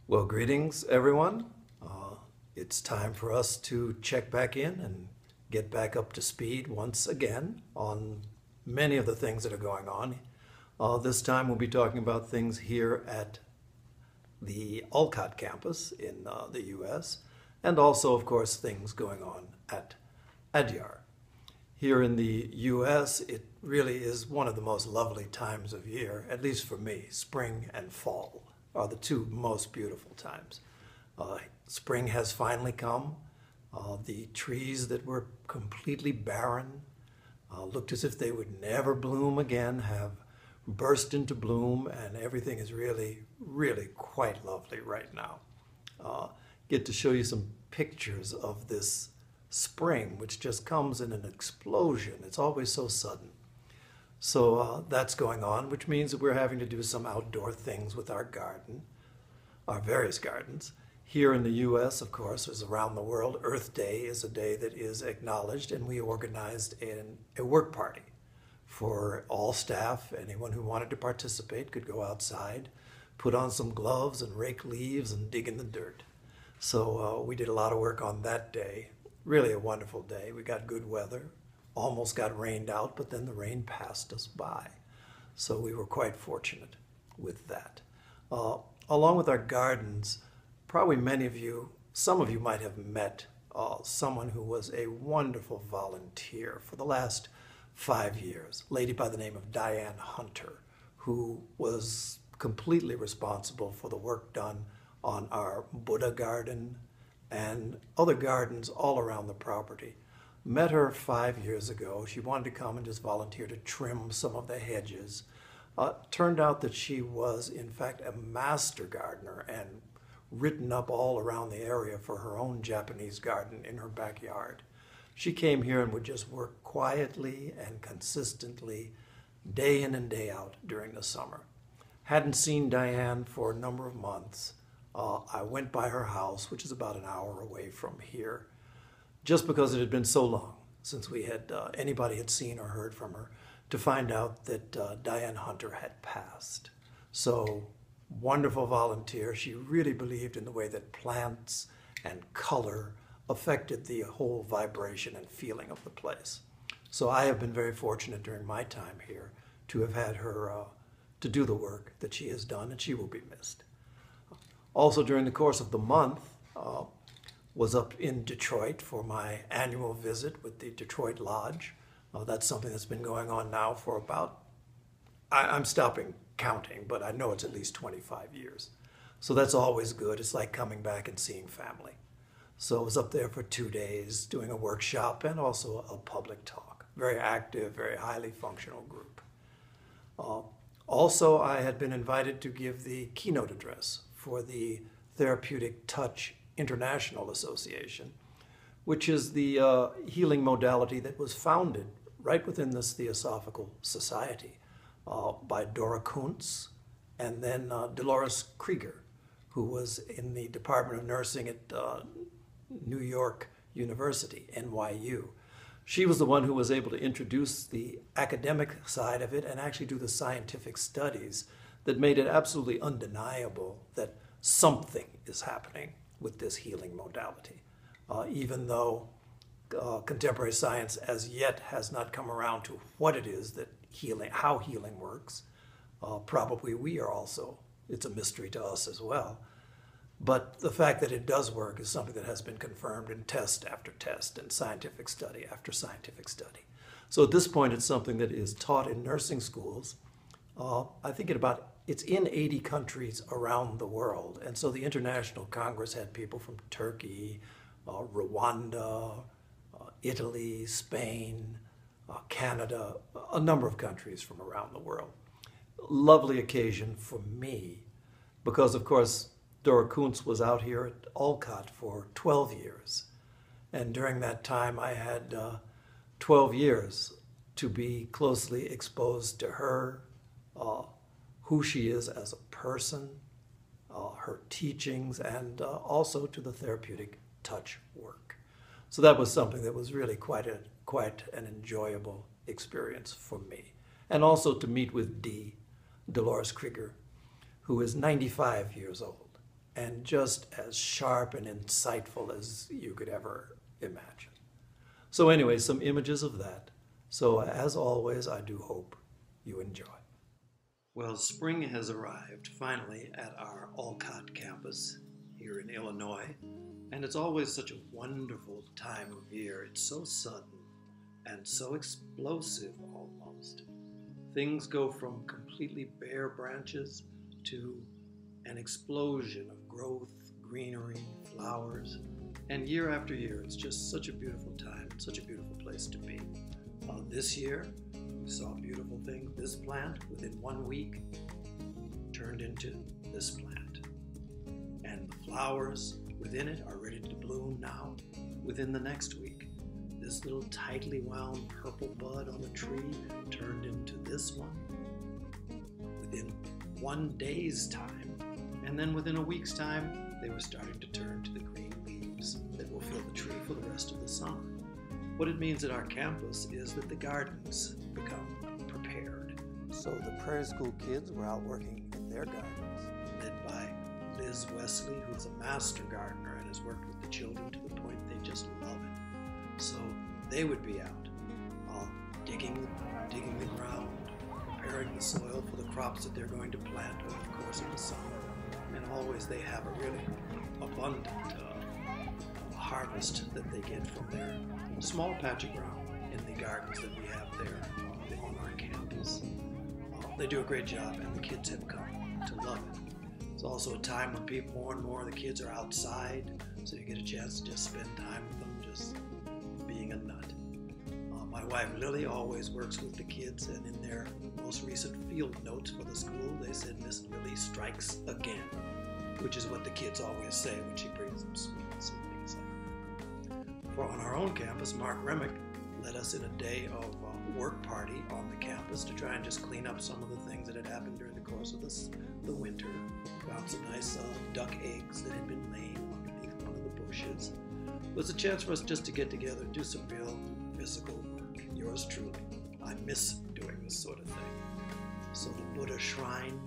Well, greetings, everyone. It's time for us to check back in and get back up to speed once again on many of the things that are going on. This time we'll be talking about things here at the Olcott campus in the U.S. and also, of course, things going on at Adyar. Here in the U.S., it really is one of the most lovely times of year, at least for me. Spring and fall are the two most beautiful times. Spring has finally come. The trees that were completely barren, looked as if they would never bloom again, have burst into bloom, and everything is really, really quite lovely right now. Get to show you some pictures of this spring, which just comes in an explosion. It's always so sudden. So that's going on, which means that we're having to do some outdoor things with our garden, our various gardens. Here in the U.S., of course, as around the world, Earth Day is a day that is acknowledged, and we organized a work party for all staff. Anyone who wanted to participate could go outside, put on some gloves and rake leaves and dig in the dirt. So we did a lot of work on that day. Really a wonderful day. We got good weather, almost got rained out, but then the rain passed us by. So we were quite fortunate with that. Along with our gardens, probably many of you, some of you might have met someone who was a wonderful volunteer for the last 5 years, a lady by the name of Diane Hunter, who was completely responsible for the work done on our Buddha garden and other gardens all around the property. Met her 5 years ago. She wanted to come and just volunteer to trim some of the hedges. Turned out that she was, in fact, a master gardener and written up all around the area for her own Japanese garden in her backyard. She came here and would just work quietly and consistently, day in and day out during the summer. Hadn't seen Diane for a number of months. I went by her house, which is about an hour away from here, just because it had been so long since we had anybody had seen or heard from her, to find out that Diane Hunter had passed. So wonderful volunteer. She really believed in the way that plants and color affected the whole vibration and feeling of the place. So I have been very fortunate during my time here to have had her to do the work that she has done, and she will be missed. Also during the course of the month, was up in Detroit for my annual visit with the Detroit Lodge. That's something that's been going on now for about, I'm stopping counting, but I know it's at least 25 years. So that's always good. It's like coming back and seeing family. So I was up there for 2 days doing a workshop and also a public talk. Very active, very highly functional group. Also, I had been invited to give the keynote address for the Therapeutic Touch International Association, which is the healing modality that was founded right within this Theosophical Society by Dora Kuntz and then Dolores Krieger, who was in the Department of Nursing at New York University, NYU. She was the one who was able to introduce the academic side of it and actually do the scientific studies that made it absolutely undeniable that something is happening with this healing modality. Even though contemporary science as yet has not come around to what it is that healing, how healing works, probably we are also, it's a mystery to us as well. But the fact that it does work is something that has been confirmed in test after test and scientific study after scientific study. So at this point, it's something that is taught in nursing schools. I think it's in 80 countries around the world. And so the International Congress had people from Turkey, Rwanda, Italy, Spain, Canada, a number of countries from around the world. Lovely occasion for me because, of course, Dora Kuntz was out here at Olcott for 12 years. And during that time, I had 12 years to be closely exposed to her, who she is as a person, her teachings, and also to the therapeutic touch work. So that was something that was really quite an enjoyable experience for me. And also to meet with Dolores Krieger, who is 95 years old. and just as sharp and insightful as you could ever imagine. So anyway, some images of that. So as always, I do hope you enjoy. Well, spring has arrived finally at our Olcott campus here in Illinois, and it's always such a wonderful time of year. It's so sudden and so explosive almost. Things go from completely bare branches to an explosion of growth, greenery, flowers, and year after year, it's just such a beautiful time, such a beautiful place to be. This year, we saw beautiful things. This plant, within 1 week, turned into this plant. And the flowers within it are ready to bloom now, within the next week. This little tightly wound purple bud on the tree turned into this one within 1 day's time. And then within a week's time, they were starting to turn to the green leaves that will fill the tree for the rest of the summer. What it means at our campus is that the gardens become prepared. So the Prairie School kids were out working in their gardens, led by Liz Wesley, who is a master gardener and has worked with the children to the point they just love it. So they would be out digging the ground, preparing the soil for the crops that they're going to plant over the course of the summer. And always they have a really abundant harvest that they get from their small patch of ground in the gardens that we have there on our campus. They do a great job, and the kids have come to love it. It's also a time when more and more of the kids are outside, so you get a chance to just spend time with them, just being a nut. My wife Lily always works with the kids, and in their most recent field notes for the school, they said Miss Lily strikes again, which is what the kids always say when she brings them sweets and things like that. On our own campus, Mark Remick led us in a day of work party on the campus to try and just clean up some of the things that had happened during the course of the winter. Found some nice duck eggs that had been laying underneath one of the bushes. It was a chance for us just to get together and do some real physical work. Yours truly. I miss doing this sort of thing. So the Buddha shrine,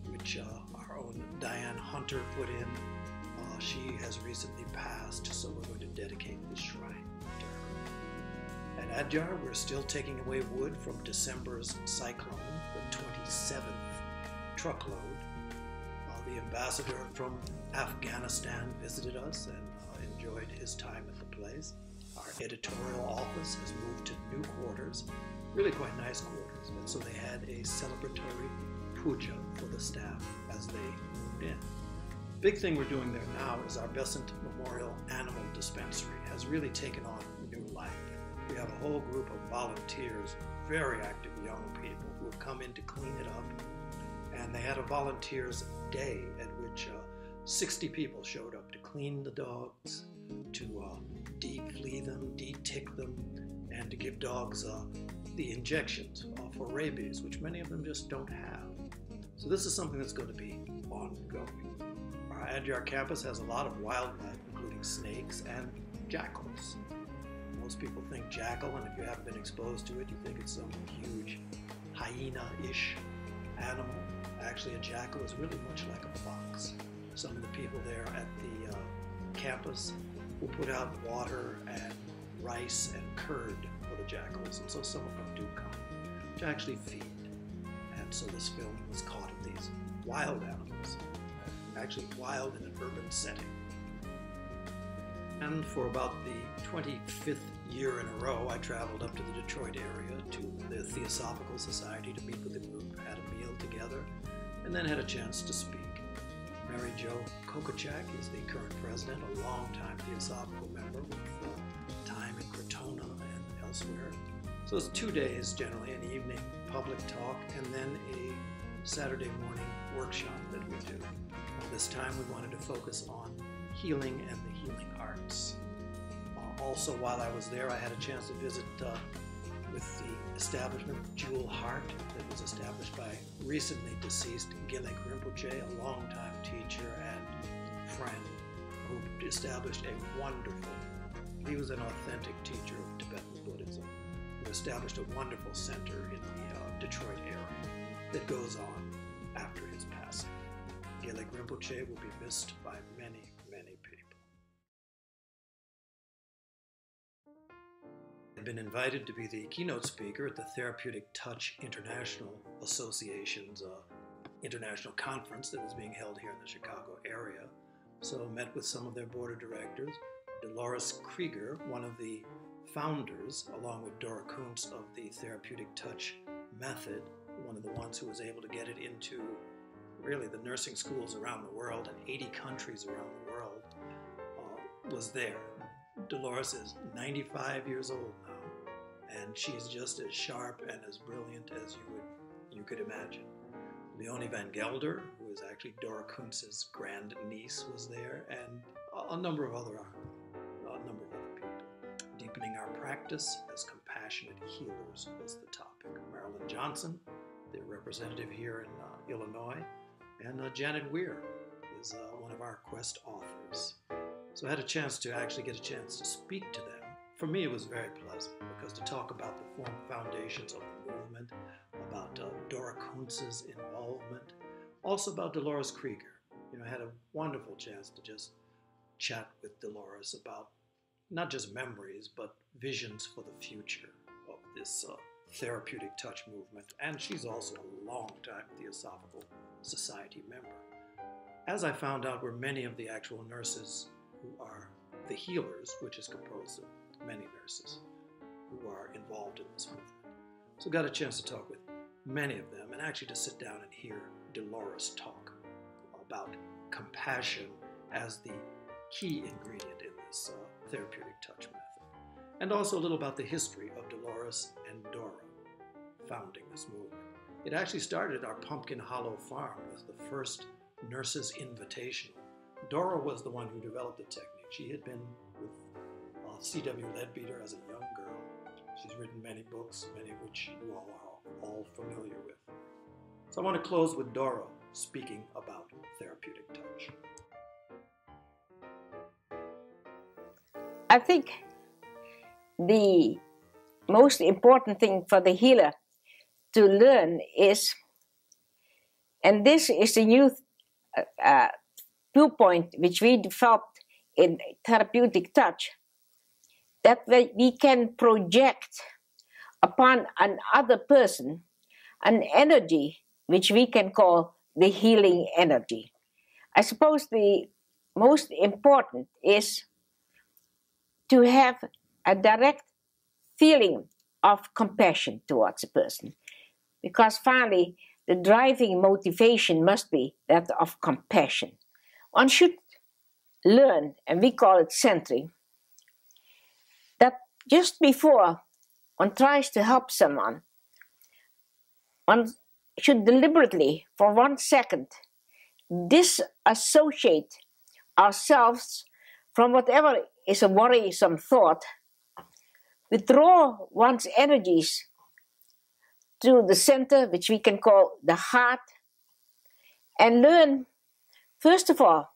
which our own Diane Hunter put in, she has recently passed, so we're going to dedicate this shrine to her. At Adyar, we're still taking away wood from December's cyclone, the 27th truckload. The ambassador from Afghanistan visited us and enjoyed his time at the place. Our editorial office has moved to new quarters, really quite nice quarters, and so they had a celebratory puja for the staff as they moved in. Big thing we're doing there now is our Besant Memorial Animal Dispensary has really taken on new life. We have a whole group of volunteers, very active young people who have come in to clean it up, and they had a volunteers day at which 60 people showed up to clean the dogs, to de-flea them, de-tick them, and to give dogs the injections for rabies, which many of them just don't have. So this is something that's going to be ongoing. Our Adyar campus has a lot of wildlife, including snakes and jackals. Most people think jackal, and if you haven't been exposed to it, you think it's some huge hyena-ish animal. Actually, a jackal is really much like a fox. Some of the people there at the campus will put out water and rice and curd for the jackals, and so some of them do come to actually feed. And so this film was caught of these wild animals, actually wild in an urban setting. And for about the 25th year in a row, I traveled up to the Detroit area to the Theosophical Society to meet with the group, had a meal together, and then had a chance to speak. Mary Jo Kokachak is the current president, a longtime Theosophical member with time in Crotona and elsewhere. So it's 2 days, generally, an evening public talk, and then a Saturday morning workshop that we do. This time we wanted to focus on healing and the healing arts. Also, while I was there, I had a chance to visit with the establishment of Jewel Heart that was established by recently deceased Gilek Rinpoche, a longtime teacher and friend who established a wonderful, he was an authentic teacher of Tibetan Buddhism, who established a wonderful center in the Detroit area that goes on after his passing. Gelik Rinpoche will be missed by many, many people. I've been invited to be the keynote speaker at the Therapeutic Touch International Association's international conference that is being held here in the Chicago area. So I met with some of their board of directors. Dolores Krieger, one of the founders, along with Dora Kuntz, of the Therapeutic Touch method, one of the ones who was able to get it into really the nursing schools around the world and 80 countries around the world, was there. Dolores is 95 years old now, and she's just as sharp and as brilliant as you could imagine. Leonie Van Gelder, who is actually Dora Kuntz's grand niece, was there, and a number of other people. Deepening our practice as compassionate healers was the topic. Marilyn Johnson, the representative here in Illinois, and Janet Weir is one of our Quest authors. So I had a chance to speak to them. For me, it was very pleasant, because to talk about the foundations of the movement, about Dora Kuntz's involvement, also about Dolores Krieger. I had a wonderful chance to just chat with Dolores about not just memories, but visions for the future of this Therapeutic Touch movement. And she's also a long-time Theosophical Society member. As I found out, were many of the actual nurses who are the healers, which is composed of many nurses who are involved in this movement. So got a chance to talk with many of them, and actually to sit down and hear Dolores talk about compassion as the key ingredient in this Therapeutic Touch method. And also a little about the history of Dolores and Dora founding this movement. It actually started at our Pumpkin Hollow farm as the first Nurses Invitational. Dora was the one who developed the technique. She had been with C.W. Leadbeater as a young girl. She's written many books, many of which you all are all familiar with. So I want to close with Dora speaking about Therapeutic Touch. I think the most important thing for the healer to learn is, and this is the new viewpoint which we developed in Therapeutic Touch, that we can project upon another person an energy which we can call the healing energy. I suppose the most important is to have a direct feeling of compassion towards a person, because finally the driving motivation must be that of compassion. One should learn, and we call it centering, that just before one tries to help someone, one should deliberately, for 1 second, disassociate ourselves from whatever is a worrisome thought, withdraw one's energies to the center, which we can call the heart, and learn, first of all,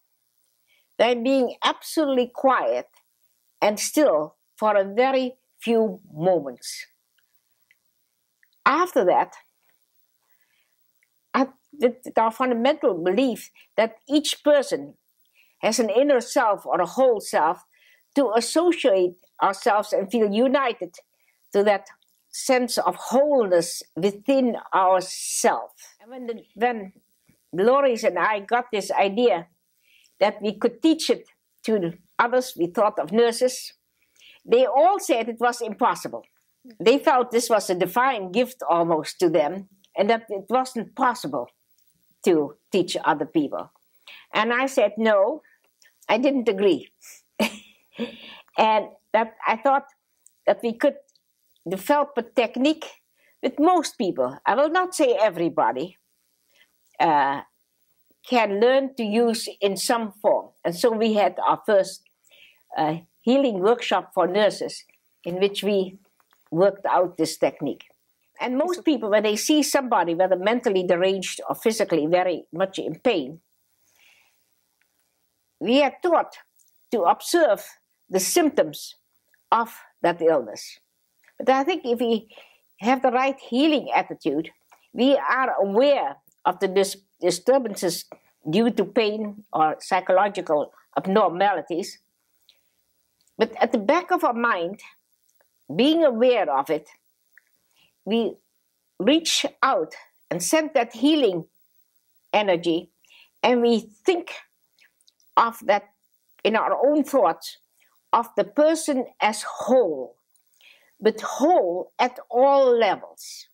by being absolutely quiet and still for a very few moments. After that, with our fundamental belief that each person has an inner self or a whole self, to associate ourselves and feel united to that sense of wholeness within ourselves. And when Dolores and I got this idea that we could teach it to others, we thought of nurses, they all said it was impossible. They felt this was a divine gift almost to them, and that it wasn't possible to teach other people. And I said, no, I didn't agree. And that I thought that we could develop a technique with most people. I will not say everybody can learn to use in some form. And so we had our first healing workshop for nurses in which we worked out this technique. And most people, when they see somebody, whether mentally deranged or physically very much in pain, we are taught to observe the symptoms of that illness. But I think if we have the right healing attitude, we are aware of the disturbances due to pain or psychological abnormalities. But at the back of our mind, being aware of it, we reach out and send that healing energy, and we think of that in our own thoughts of the person as whole, but whole at all levels.